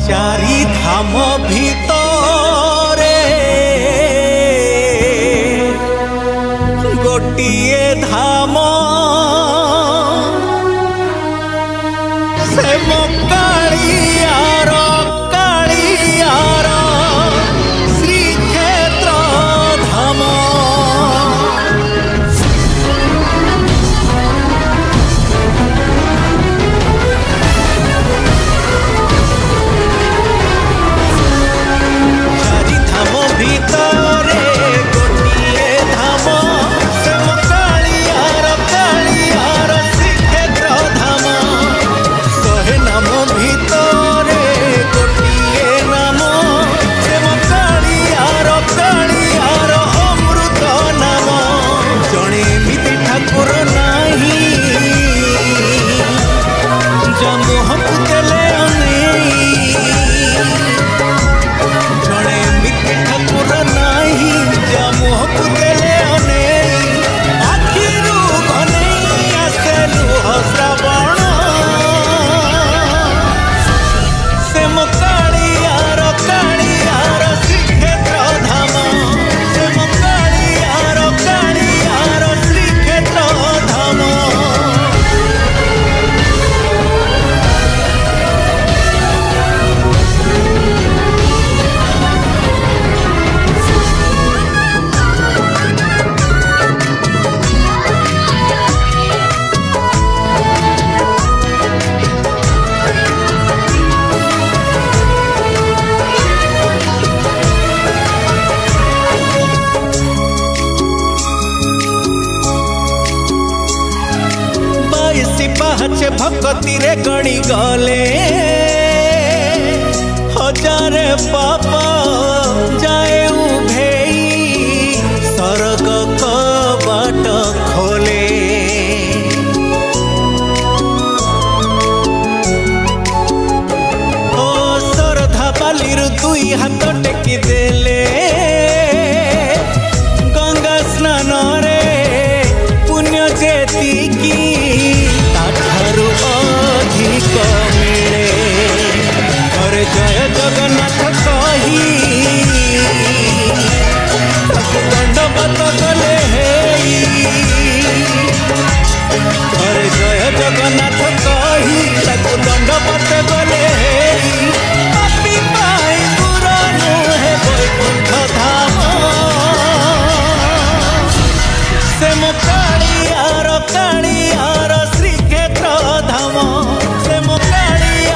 चारि धाम भितरे गोटिए धाम से मो कालियार श्रीक्षेत्र धाम। चारि धाम भितरे गोटिए धाम से मो कालियार श्रीक्षेत्र धाम। शहे नाम भितरे गोटिए नाम से मो कालियार अमृत नाम। जणे एमिति ठाकुर नाही जा मोहकु देले अनेई। जणे एमिति ठाकुर नाही जा मोहकु देले अनेई। आखिरु घनेई आसे लुह श्रावण से मो कालियार श्रीक्षेत्र धाम। से मो कालियार श्रीक्षेत्र धाम। बाईसी पाहचे भक्ति रे गणी गले हजारे पापा जाए उभेई स्वर्ग कबाट खोले। ओ श्रद्धा बालिर दुई हाथ टेकी देले